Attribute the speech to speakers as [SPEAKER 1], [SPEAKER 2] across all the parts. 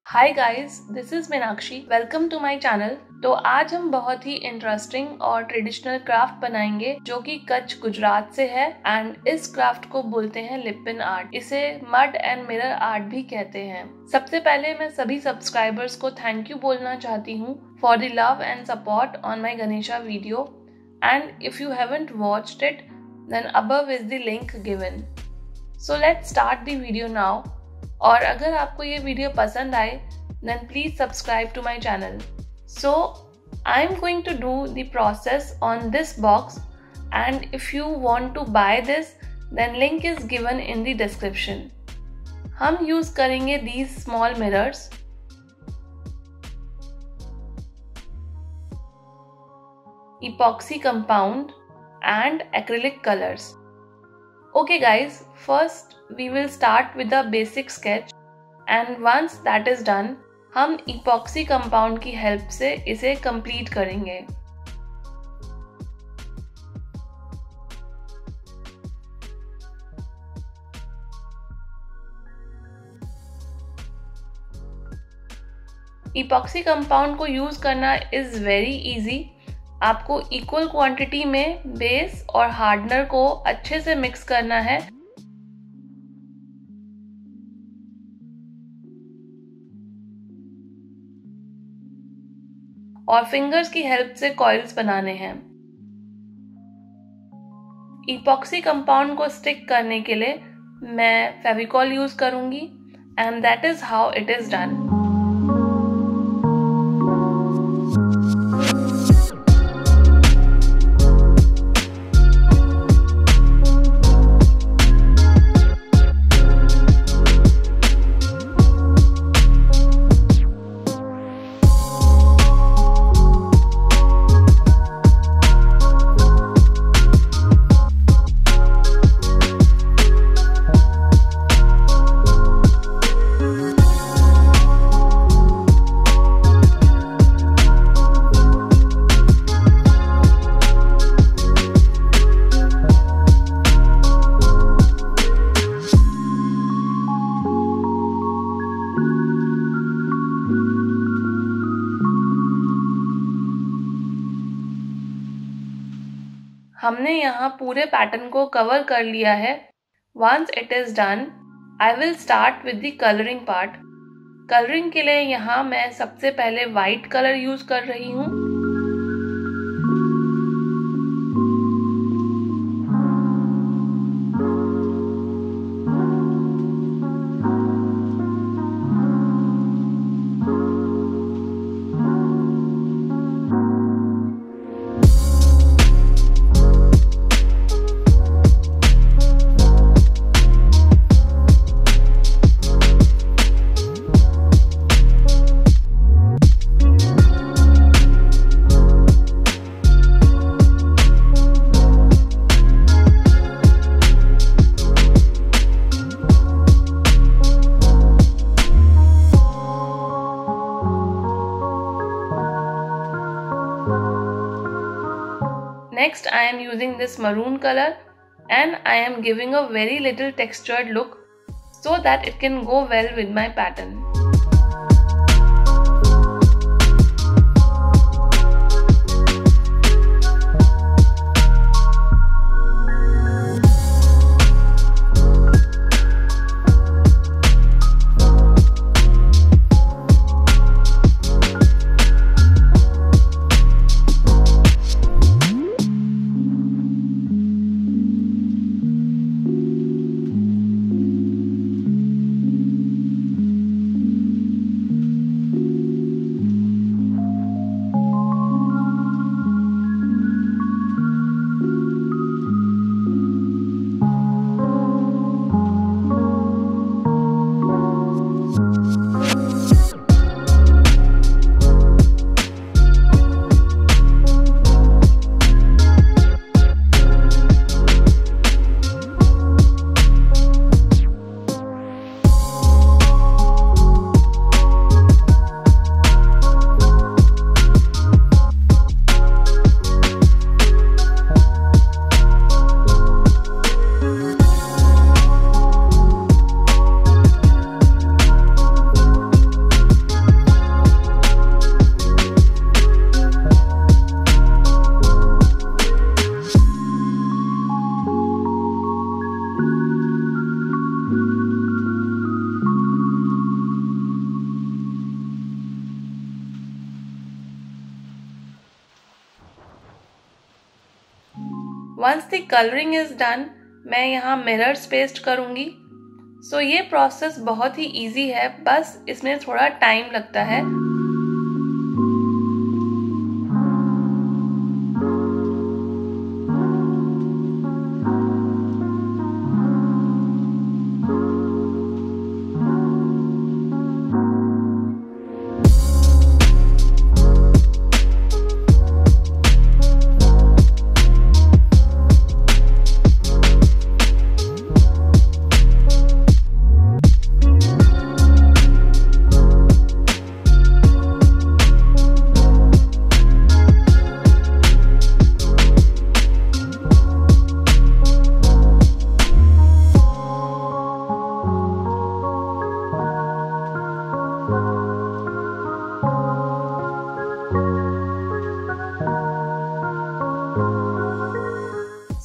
[SPEAKER 1] Hi guys, this is Meenakshi. Welcome to my channel. तो आज हम बहुत ही इंटरेस्टिंग और ट्रेडिशनल क्राफ्ट बनाएंगे जो कि कच्छ गुजरात से है एंड इस क्राफ्ट को बोलते हैं लिपिन आर्ट। इसे मड एंड मिरर आर्ट भी कहते हैं। सबसे पहले मैं सभी सब्सक्राइबर्स को थैंक यू बोलना चाहती हूँ for the love and support on my Ganesha video and if you haven't watched it then above is the link given. So let's start the video now. और अगर आपको ये वीडियो पसंद आए then please subscribe to my channel. So I am going to do the process on this box and if you want to buy this then link is given in the description. हम use करेंगे these small mirrors. Epoxy compound and acrylic colors. Okay guys, first we will start with the basic sketch and once that is done हम epoxy compound की help से इसे complete करेंगे। Epoxy compound को use करना is very easy. आपको equal quantity में base और हार्डनर को अच्छे से मिक्स करना है और फिंगर्स की हेल्प से कॉइल्स बनाने हैं। इपॉक्सी कंपाउंड को स्टिक करने के लिए मैं फेविकॉल यूज करूंगी and that is how it is done. हमने यहाँ पूरे पैटर्न को कवर कर लिया है। Once it is done, I will start with the coloring part. Colouring के लिए यहाँ मैं सबसे पहले वाइट कलर यूज कर रही हूँ। Next I am using this maroon color and I am giving a very little textured look so that it can go well with my pattern. Once the colouring is done, मैं यहाँ mirrors paste करूँगी। सो ये process बहुत ही easy है, बस इसमें थोड़ा time लगता है।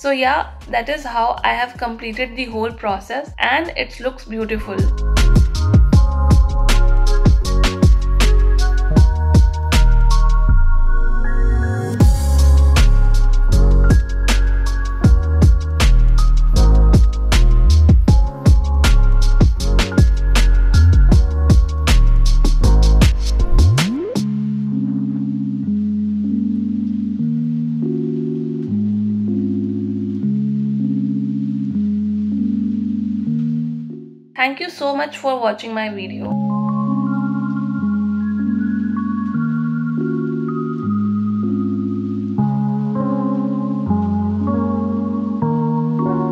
[SPEAKER 1] So yeah, that is how I have completed the whole process and it looks beautiful. Thank you so much for watching my video.